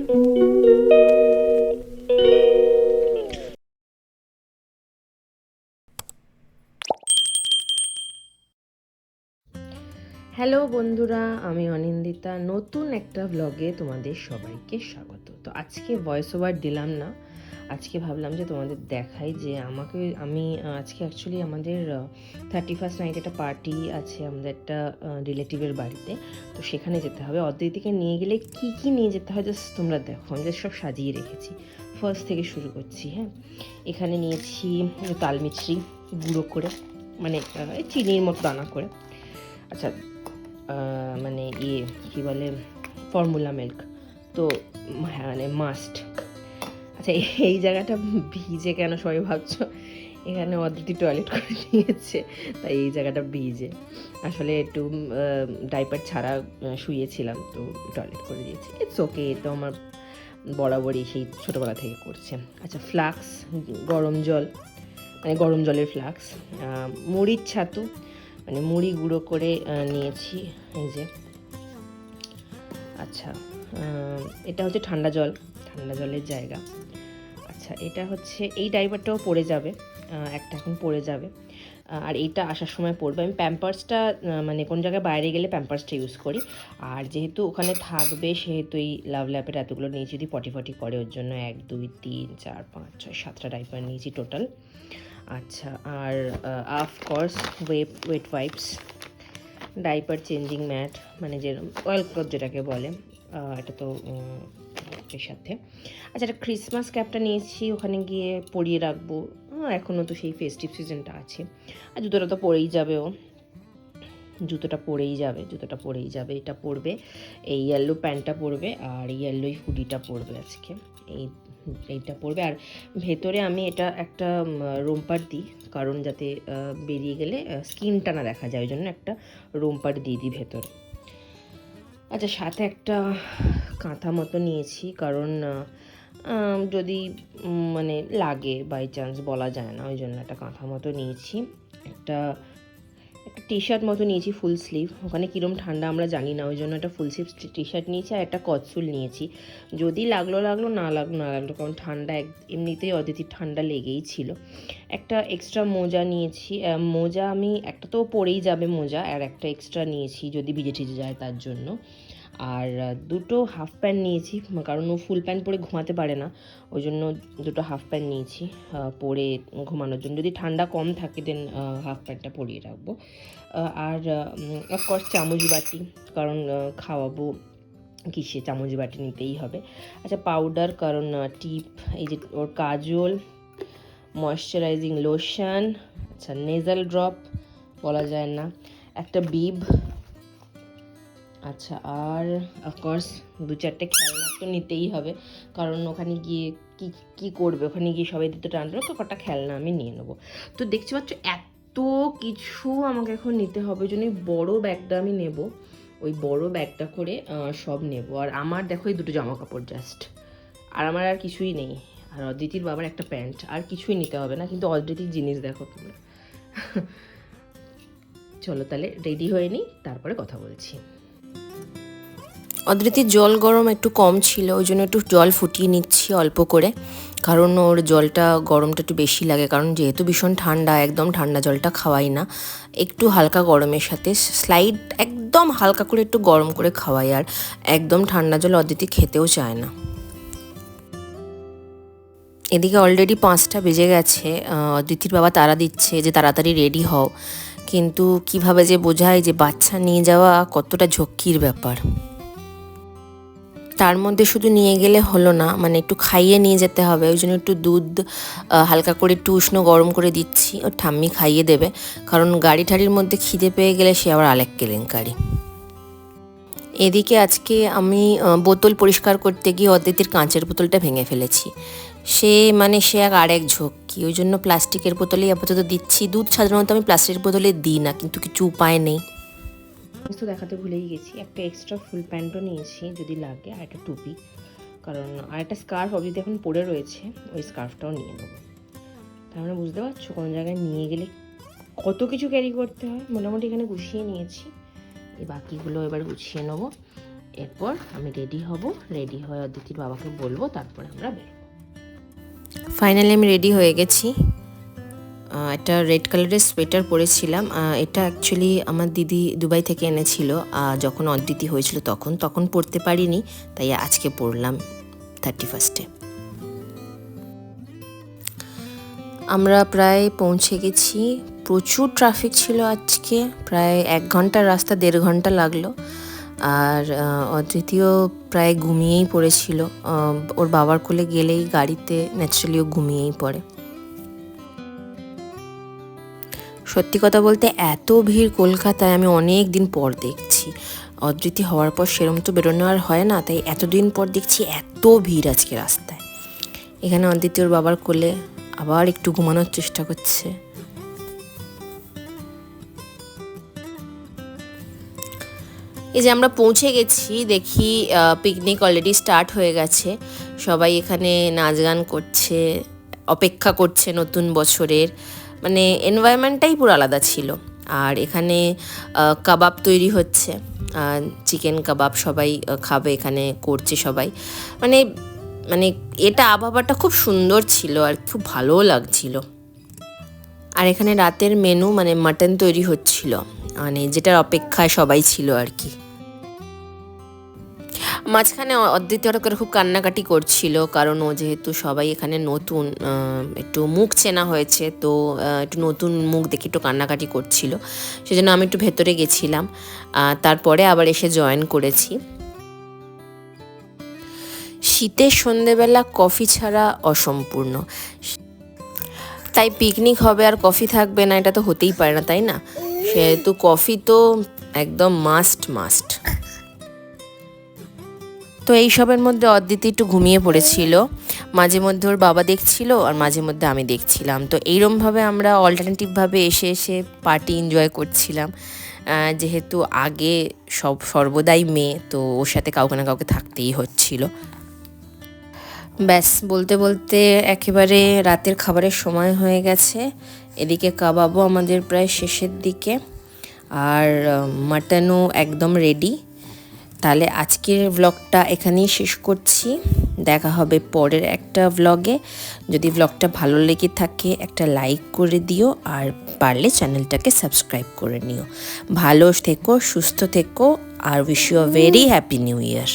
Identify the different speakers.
Speaker 1: Hello বন্ধুরা, আমি অনিন্দিতা। নতুন একটা ব্লগে তোমাদের সবাইকে স্বাগত। তো আজকে ভয়েস ওভার দিলাম না, আজকে ভাবলাম যে তোমাদের দেখাই যে আমি আজকে অ্যাকচুয়ালি আমাদের 31st নাইট একটা পার্টি আছে আমাদের একটা রিলেটিভের বাড়িতে। তো সেখানে যেতে হবে। অদ্বৈতিকে নিয়ে গেলে কি কি নিয়ে যেতে হয় জাস্ট তোমরা দেখো। আমি জাস্ট সব সাজিয়ে রেখেছি। ফার্স্ট থেকে শুরু করছি। হ্যাঁ, এখানে নিয়েছি তালমিছরি গুঁড়ো করে, মানে চিনির মতো দানা করে। আচ্ছা, মানে কী বলে, ফর্মুলা মিল্ক তো মানে মাস্ট। আচ্ছা, এই জায়গাটা ভিজে কেন সবাই ভাবছো? এখানে অদ্বিতীয় টয়লেট করে দিয়েছে, তাই এই জায়গাটা ভিজে। আসলে একটু ডাইপার ছাড়া শুয়েছিলাম, তো টয়লেট করে দিয়েছে। ইটস ওকে, তো আমার বরাবরই সেই ছোটোবেলা থেকে করছে। আচ্ছা, ফ্লাক্স, গরম জল, মানে গরম জলের ফ্লাক্স, মুড়ির ছাতু, মানে মুড়ি গুঁড়ো করে নিয়েছি, এই যে। আচ্ছা, এটা হচ্ছে ঠান্ডা জলের জায়গা। আচ্ছা, এটা হচ্ছে এই ডাইপারটাও পড়ে যাবে, একটা এখন পড়ে যাবে, আর এইটা আসার সময় পড়বে। আমি প্যাম্পার্সটা মানে কোন জায়গায় বাইরে গেলে প্যাম্পার্সটা ইউজ করি, আর যেহেতু ওখানে থাকবে সেহেতু এই লাভ ল্যাপের এতগুলো নিয়েছি। যদি পটি করে ওর জন্য 1 2 3 4 5 6 7টা ডাইপার নিয়েছি টোটাল। আচ্ছা, আর of course wet wipes, diaper changing mat, মানে যে অয়েল ক্লথ যেটাকে বলে, এটা তো এর সাথে। আচ্ছা, একটা ক্রিসমাস ক্যাপটা নিয়েছি, ওখানে গিয়ে পরিয়ে রাখবো। এখনও তো সেই ফেস্টিভ সিজনটা আছে। আর জুতোটা তো পরেই যাবে, জুতোটা পরেই যাবে। এটা পরবে, এই ইয়েলো প্যান্টটা পরবে, আর ইয়েলোই হুডিটা পরবে আজকে। এইটা পরবে। আর ভেতরে আমি এটা একটা রোমপার দিই, কারণ যাতে বেরিয়ে গেলে স্কিনটা না দেখা যায়, ওই জন্য একটা রোমপার দিয়ে দিই ভেতরে। আচ্ছা, সাথে একটা কাঁথা মতো নিয়েছি, কারণ যদি মানে লাগে, বাই চান্স বলা যায় না, ওই জন্য একটা কাঁথা মতো নিয়েছি। একটা টি শার্ট মতো নিয়েছি ফুল স্লিভ, ওখানে কীরকম ঠান্ডা আমরা জানি না, ওই জন্য একটা ফুল স্লিভ টি শার্ট নিয়েছি। আর একটা কটসুল নিয়েছি, যদি লাগলো, না লাগলো, কারণ ঠান্ডা এমনিতেই অতিথির ঠান্ডা লেগেই ছিল। একটা এক্সট্রা মোজা নিয়েছি, মোজা আমি একটা তো পরেই যাবে মোজা, আর একটা এক্সট্রা নিয়েছি যদি ভিজে টিজে যায় তার জন্য। আর দুটো হাফ প্যান্ট নিয়েছি, কারণ ও ফুল প্যান্ট পরে ঘুমাতে পারে না, ওই জন্য দুটো হাফ প্যান্ট নিয়েছি পরে ঘুমানোর জন্য। যদি ঠান্ডা কম থাকে দেন হাফ প্যান্টটা পরিয়ে রাখবো। আর অফকোর্স চামচ বাটি, কারণ খাওয়াবো কিসে, চামচ বাটি নিতেই হবে। আচ্ছা, পাউডার, কারণ টিপ, এই যে ওর কাজল, ময়শ্চারাইজিং লোশন, আচ্ছা নেজাল ড্রপ বলা যায় না, একটা বিব, আচ্ছা, আর অফকোর্স 2-4টে খেলনা তো নিতেই হবে, কারণ ওখানে গিয়ে কি করবে, ওখানে গিয়ে সবাই দিতে টানবে, তো কটা খেলনা আমি নিয়ে নেবো। তো দেখতে পাচ্ছ এত কিছু আমাকে এখন নিতে হবে, জন্য বড় ব্যাগটা আমি নেব, ওই বড় ব্যাগটা করে সব নেব। আর আমার দেখো এই দুটো জামা কাপড় জাস্ট, আর আমার আর কিছুই নেই। আর অদিতির বাবার একটা প্যান্ট, আর কিছুই নিতে হবে না, কিন্তু অদিতির জিনিস দেখো তোমরা। চলো তাহলে রেডি হয়ে নিই, তারপরে কথা বলছি।
Speaker 2: অদ্রিতির জল গরম একটু কম ছিল, ওই জন্য একটু জল ফুটিয়ে নিচ্ছি অল্প করে, কারণ ওর জলটা গরমটা একটু বেশি লাগে, কারণ যেহেতু ভীষণ ঠান্ডা, একদম ঠান্ডা জলটা খাওয়াই না, একটু হালকা গরমের সাথে স্লাইড একদম হালকা করে একটু গরম করে খাওয়াই। আর একদম ঠান্ডা জল অদ্রিতি খেতেও চায় না। এদিকে অলরেডি 5টা বেজে গেছে, অদিতির বাবা তাড়া দিচ্ছে যে তাড়াতাড়ি রেডি হও, কিন্তু কিভাবে যে বোঝায় যে বাচ্চা নিয়ে যাওয়া কতটা ঝক্কির ব্যাপার। তার মধ্যে শুধু নিয়ে গেলে হলো না, মানে একটু খাইয়ে নিয়ে যেতে হবে, ওই জন্য একটু দুধ হালকা করে একটু উষ্ণ গরম করে দিচ্ছি, ওর ঠাম্মি খাইয়ে দেবে, কারণ গাড়ি ঠাড়ির মধ্যে খিদে পেয়ে গেলে সে আবার আরেক কেলেঙ্কারি। এদিকে আজকে আমি বোতল পরিষ্কার করতে গিয়ে অদ্বৈতের কাঁচের বোতলটা ভেঙে ফেলেছি। সে আরেক ঝক্কি, ওই জন্য প্লাস্টিকের বোতলেই আপাতত দিচ্ছি। দুধ সাধারণত আমি প্লাস্টিকের বোতলে দিই না, কিন্তু কিছু উপায় নেই।
Speaker 1: তো দেখাতে ভুলেই গেছি, একটা এক্সট্রা ফুল প্যান্টও নিয়েছি যদি লাগে, আর একটা টুপি, কারণ আর একটা স্কার্ফ অবধি এখন পরে রয়েছে, ওই স্কার্ফটাও নিয়ে নেবো। তার মানে বুঝতে পারছো কোনো জায়গায় নিয়ে গেলে কত কিছু ক্যারি করতে হয়। মোটামুটি এখানে গুছিয়ে নিয়েছি, এই বাকিগুলো এবার গুছিয়ে নেবো। এরপর আমি রেডি হব, রেডি হয়ে অদিতির বাবাকে বলবো, তারপরে আমরা বেরোবো।
Speaker 2: ফাইনালি আমি রেডি হয়ে গেছি। একটা রেড কালারের সোয়েটার পরেছিলাম। এটা অ্যাকচুয়ালি আমার দিদি দুবাই থেকে এনেছিল, যখন অদিতি হয়েছিল তখন পরতে পারিনি, তাই আজকে পরলাম 31-এ। আমরা প্রায় পৌঁছে গেছি। প্রচুর ট্রাফিক ছিল আজকে, প্রায় 1 ঘন্টার রাস্তা 1.5 ঘন্টা লাগলো। আর অদ্বিতীয় প্রায় ঘুমিয়েই পড়েছিল। ওর বাবার কোলে গেলেই গাড়িতে ন্যাচারালি ও ঘুমিয়েই পড়ে। সত্যি কথা বলতে এত ভিড় কলকাতায় আমি অনেক দিন পর দেখছি। অদ্বিতীয় হওয়ার পর সেরম তো বেরোনো আর হয় না, তাই এতদিন পর দেখছি এত ভিড় আজকে রাস্তায়। এখানে অদ্বিতীয়র বাবার কোলে আবার একটু ঘুমানোর চেষ্টা করছে। এই যে আমরা পৌঁছে গেছি, দেখি পিকনিক অলরেডি স্টার্ট হয়ে গেছে। সবাই এখানে নাচ গান করছে, অপেক্ষা করছে নতুন বছরের। মানে এনভায়রনমেন্টটাই পুরো আলাদা ছিল। আর এখানে কাবাব তৈরি হচ্ছে, চিকেন কাবাব সবাই খাবে, এখানে করছে সবাই। মানে মানে এটা আবহাওয়াটা খুব সুন্দর ছিল আর খুব ভালোও লাগছিল। আর এখানে রাতের মেনু মানে মাটন তৈরি হচ্ছিল, মানে যেটার অপেক্ষায় সবাই ছিল আর কি। মাঝখানে অদ্বিতীয় করে খুব কান্নাকাটি করছিল, কারণ ও যেহেতু সবাই এখানে নতুন, একটু মুখ চেনা হয়েছে, তো একটু নতুন মুখ দেখে একটু কান্নাকাটি করছিল। সেজন্য আমি একটু ভেতরে গেছিলাম, তারপরে আবার এসে জয়েন করেছি। শীতের সন্ধেবেলা কফি ছাড়া অসম্পূর্ণ, তাই পিকনিক হবে আর কফি থাকবে না এটা তো হতেই পারে না, তাই না? সেহেতু কফি তো একদম মাস্ট। তো এইসবের মধ্যে অদ্বিতীয় একটু ঘুমিয়ে পড়েছিল, মাঝে মধ্যে ওর বাবা দেখছিল আর মাঝে মধ্যে আমি দেখছিলাম। তো এইরমভাবে আমরা অল্টারনেটিভভাবে এসে পার্টি এনজয় করছিলাম। যেহেতু আগে সর্বদাই মেয়ে, তো ওর সাথে কাউকে না কাউকে থাকতেই হচ্ছিল। ব্যাস বলতে বলতে একেবারে রাতের খাবারের সময় হয়ে গেছে। এদিকে কাবাবও আমাদের প্রায় শেষের দিকে, আর মাটনও একদম রেডি। তাহলে আজকের ব্লগটা এখানেই শেষ করছি, দেখা হবে পরের একটা ব্লগে। যদি ব্লগটা ভালো লেগে থাকে একটা লাইক করে দিও, আর পারলে চ্যানেলটাকে সাবস্ক্রাইব করে নিও। ভালো থেকো, সুস্থ থেকো, আর wish you a very happy new year.